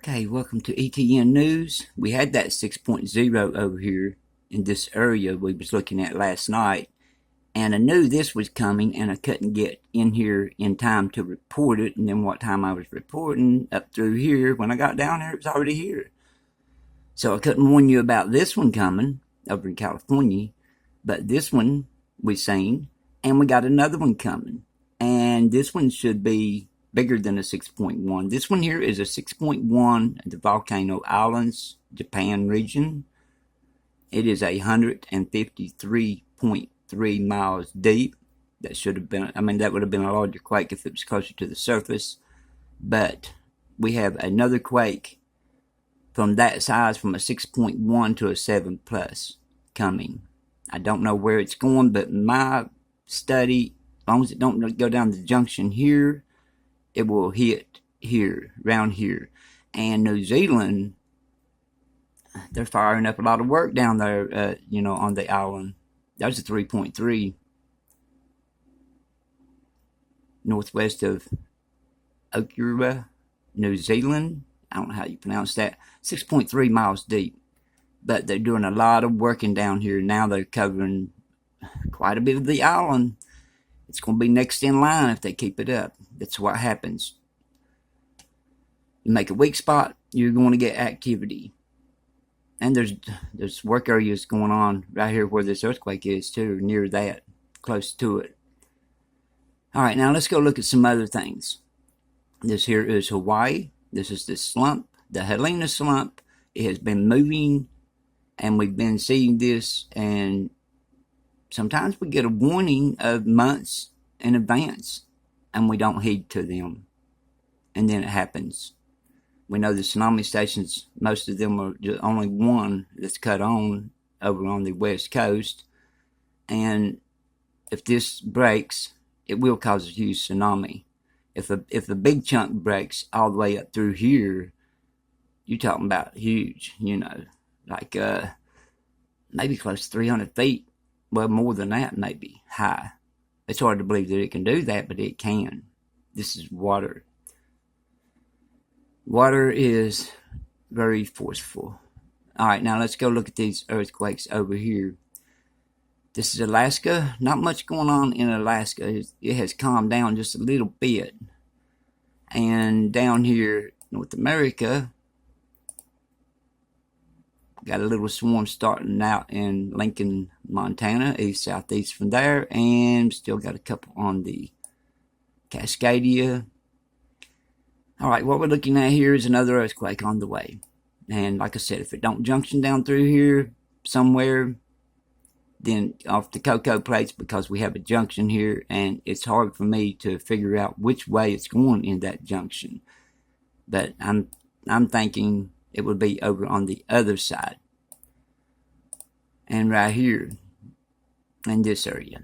Okay, welcome to ETN News. We had that 6.0 over here in this area we was looking at last night, and I knew this was coming, and I couldn't get in here in time to report it. And then what time I was reporting up through here, when I got down there, it was already here. So I couldn't warn you about this one coming over in California, but this one we seen, and we got another one coming, and this one should be bigger than a 6.1. This one here is a 6.1 at the Volcano Islands, Japan region. It is 153.3 miles deep. That should have been, that would have been a larger quake if it was closer to the surface. But we have another quake from that size, from a 6.1 to a 7 plus coming. I don't know where it's going, but my study, as long as it don't go down the junction here, it will hit here, around here. And New Zealand, they're firing up a lot of work down there, on the island. There's a 3.3 northwest of Okura, New Zealand. I don't know how you pronounce that. 6.3 miles deep. But they're doing a lot of working down here. Now they're covering quite a bit of the island. It's going to be next in line if they keep it up. That's what happens. You make a weak spot, you're going to get activity. And there's work areas going on right here where this earthquake is too, near that, close to it. All right, now let's go look at some other things. This here is Hawaii. This is the slump, the Helena slump. It has been moving, and we've been seeing this, and sometimes we get a warning of months in advance, and we don't heed to them. And then it happens. We know the tsunami stations, most of them are just only one that's cut on over on the west coast. And if this breaks, it will cause a huge tsunami. If the big chunk breaks all the way up through here, you're talking about huge, like maybe close to 300 feet. Well, more than that, maybe, high. It's hard to believe that it can do that, but it can. This is water. Water is very forceful. All right, now let's go look at these earthquakes over here. This is Alaska. Not much going on in Alaska. It has calmed down just a little bit. And down here, North America, got a little swarm starting out in Lincoln, Montana, southeast from there, and still got a couple on the Cascadia. All right, what we're looking at here is another earthquake on the way. And like I said, if it don't junction down through here somewhere, then off the cocoa plates, because we have a junction here, and it's hard for me to figure out which way it's going in that junction. But I'm thinking it would be over on the other side. And right here, in this area.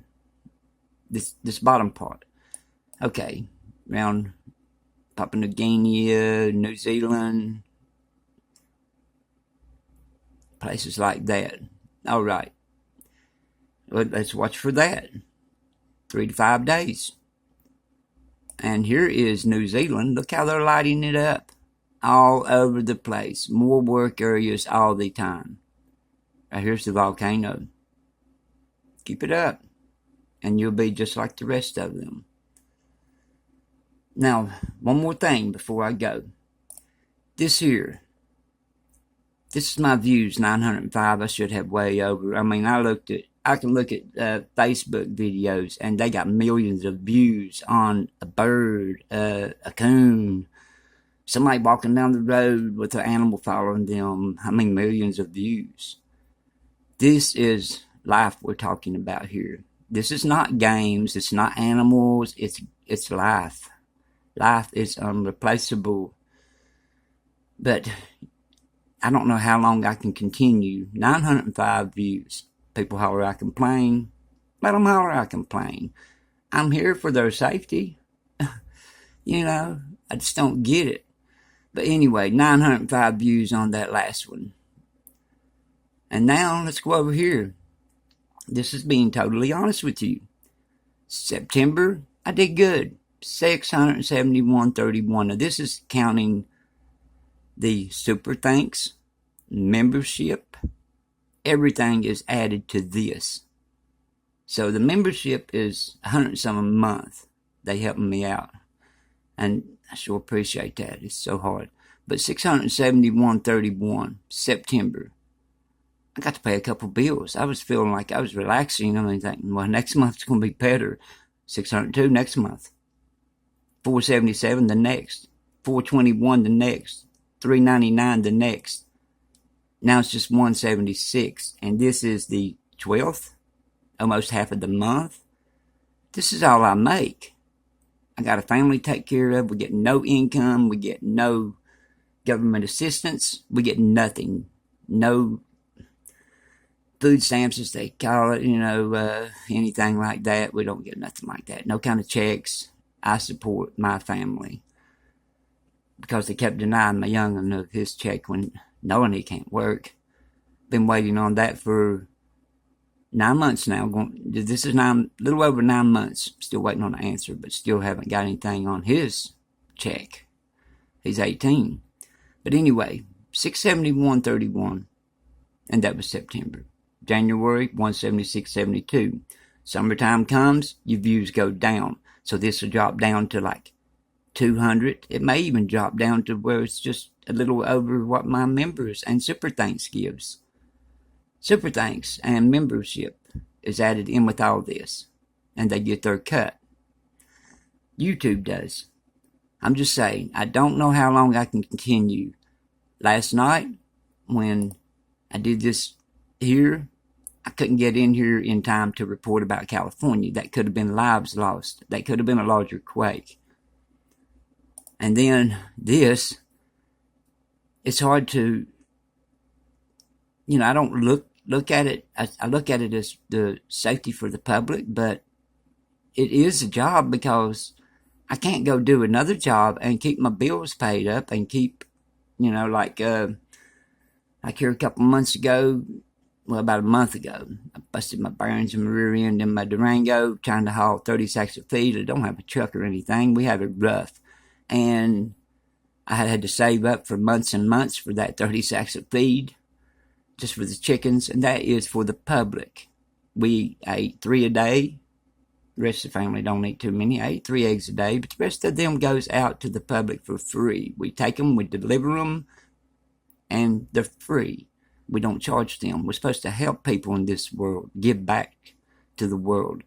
This bottom part. Okay, around Papua New Guinea, New Zealand, places like that. All right. Let's watch for that. 3 to 5 days. And here is New Zealand. Look how they're lighting it up. All over the place. More work areas all the time. Right here's the volcano. Keep it up, and you'll be just like the rest of them. Now, one more thing before I go. This here. This is my views, 905. I should have way over. I can look at Facebook videos, and they got millions of views on a bird, a coon, somebody walking down the road with an animal following them. Millions of views. This is life we're talking about here. This is not games. It's not animals. It's life. Life is unreplaceable. But I don't know how long I can continue. 905 views. People holler I complain. Let them holler I complain. I'm here for their safety. I just don't get it. But anyway, 905 views on that last one. And now let's go over here. This is being totally honest with you. September, I did good. 671.31. Now this is counting the super thanks, membership, everything is added to this. So the membership is $100 some a month. They helping me out, and I sure appreciate that. It's so hard. But $671.31 September. I got to pay a couple bills. I was feeling like I was relaxing. I mean, thinking, well, next month's going to be better. $602 next month. $477 the next. $421 the next. $399 the next. Now it's just $176, and this is the 12th, almost half of the month. This is all I make. I got a family to take care of. We get no income. We get no government assistance. We get nothing. No food stamps, as they call it, anything like that. We don't get nothing like that. No kind of checks. I support my family because they kept denying my young'un of his check when knowing he can't work. Been waiting on that for 9 months now. This is little over 9 months. Still waiting on an answer, but still haven't got anything on his check. He's 18. But anyway, $671.31, and that was September. January, $176.72. Summertime comes, your views go down. So this will drop down to like 200. It may even drop down to where it's just a little over what my members and Super Thanks gives. Super Thanks and membership is added in with all this, and they get their cut. YouTube does. I'm just saying, I don't know how long I can continue. Last night, when I did this here, I couldn't get in here in time to report about California. That could have been lives lost. That could have been a larger quake. And then this, it's hard to, I don't look at it. I look at it as the safety for the public, but it is a job because I can't go do another job and keep my bills paid up and keep, like here a couple months ago, well, about a month ago, I busted my bearings in my rear end in my Durango trying to haul 30 sacks of feed. I don't have a truck or anything. We have it rough. And I had to save up for months and months for that 30 sacks of feed, just for the chickens, and that is for the public. We ate 3 a day. The rest of the family don't eat too many. I ate 3 eggs a day, but the rest of them goes out to the public for free. We take them, we deliver them, and they're free. We don't charge them. We're supposed to help people in this world, give back to the world.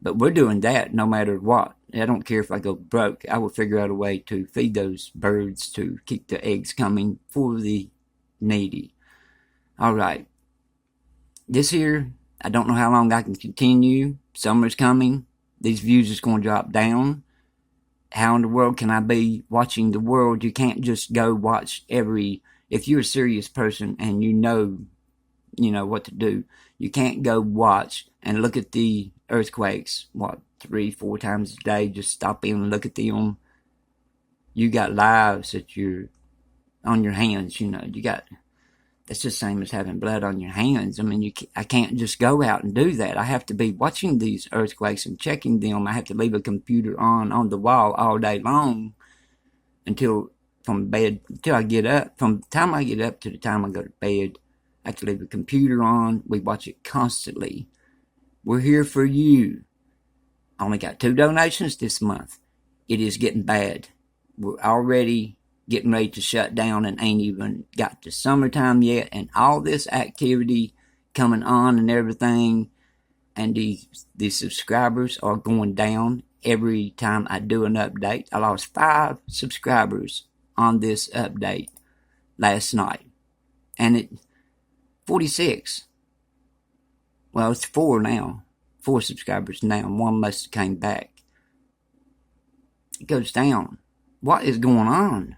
But we're doing that no matter what. I don't care if I go broke. I will figure out a way to feed those birds to keep the eggs coming for the needy. All right. This here, I don't know how long I can continue. Summer's coming. These views is going to drop down. How in the world can I be watching the world? You can't just go watch if you're a serious person and you know what to do, you can't go watch and look at the earthquakes, 3-4 times a day, just stop in and look at them. You got lives that you're on your hands, that's the same as having blood on your hands. I mean, I can't just go out and do that. I have to be watching these earthquakes and checking them. I have to leave a computer on the wall all day long until I get up. From the time I get up to the time I go to bed, I have to leave the computer on. We watch it constantly. We're here for you. I only got 2 donations this month. It is getting bad. We're already getting ready to shut down and ain't even got to summertime yet, and all this activity coming on and everything, and the subscribers are going down every time I do an update. I lost 5 subscribers on this update last night, and 46. Well, it's 4 now. 4 subscribers now. One must have came back. It goes down. What is going on?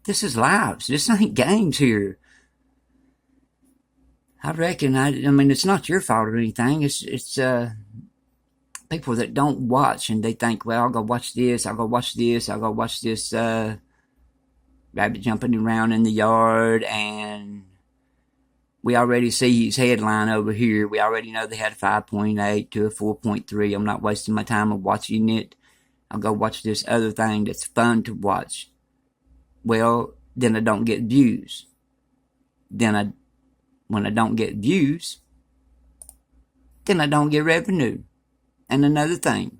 This is lives. This ain't games here. I reckon, I mean, it's not your fault or anything. It's people that don't watch and they think, well, I'll go watch this, I'll go watch this, I'll go watch this rabbit jumping around in the yard, and we already see his headline over here. We already know they had a 5.8 to a 4.3. I'm not wasting my time of watching it. I'll go watch this other thing that's fun to watch. Well, then I don't get views. When I don't get views, then I don't get revenue. And another thing,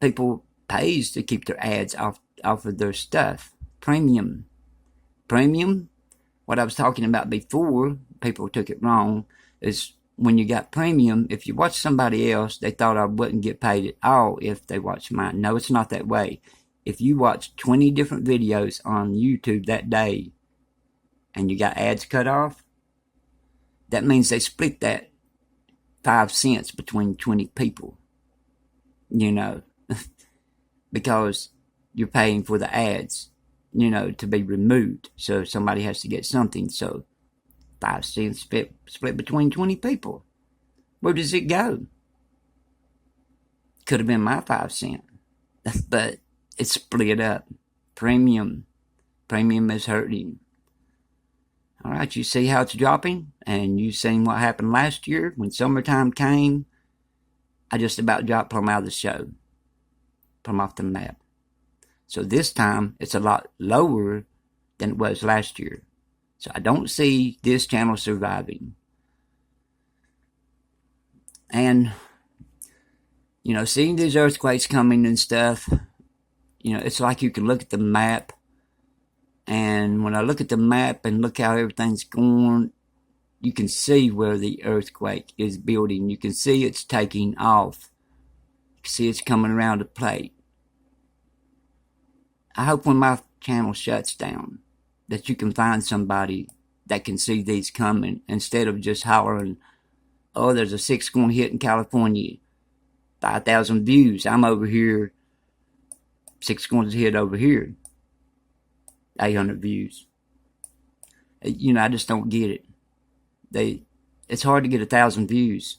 people pays to keep their ads off of their stuff. Premium, what I was talking about before, people took it wrong, is when you got premium, if you watch somebody else, they thought I wouldn't get paid at all if they watched mine. No, it's not that way. If you watch 20 different videos on YouTube that day and you got ads cut off, that means they split that 5 cents between 20 people, because you're paying for the ads, to be removed. So somebody has to get something. So 5 cents split between 20 people. Where does it go? Could have been my 5 cents, but it's split up. Premium is hurting. All right, you see how it's dropping, and you seen what happened last year when summertime came. I just about dropped Plum out of the show, Plum off the map. So this time it's a lot lower than it was last year. So I don't see this channel surviving. And seeing these earthquakes coming and stuff, it's like you can look at the map. And when I look at the map and look how everything's going, you can see where the earthquake is building. You can see it's taking off. You can see it's coming around the plate. I hope when my channel shuts down that you can find somebody that can see these coming instead of just hollering, oh, there's a 6 going to hit in California, 5,000 views. I'm over here, 6 going to hit over here, 800 views. I just don't get it. It's hard to get 1,000 views.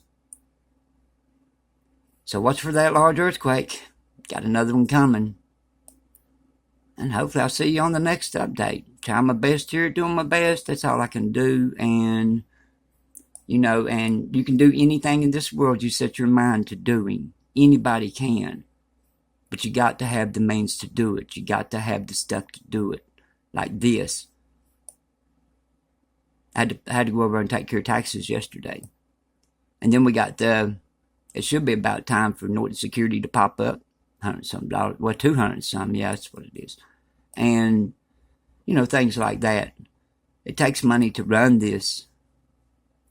So watch for that large earthquake. Got another one coming. And hopefully I'll see you on the next update. Trying my best here, doing my best. That's all I can do. And, and you can do anything in this world you set your mind to doing. Anybody can. But you got to have the means to do it. You got to have the stuff to do it. Like this. I had to go over and take care of taxes yesterday. And then we got it should be about time for Norton Security to pop up. $100-some. Well, $200-some. Yeah, that's what it is. And, things like that. It takes money to run this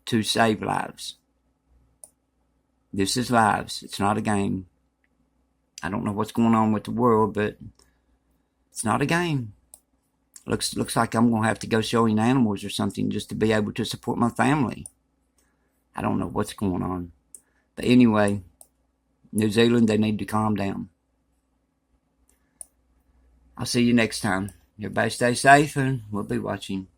to save lives. This is lives. It's not a game. I don't know what's going on with the world, but it's not a game. Looks like I'm going to have to go showing animals or something just to be able to support my family. I don't know what's going on. But anyway, New Zealand, they need to calm down. I'll see you next time. Everybody stay safe, and we'll be watching.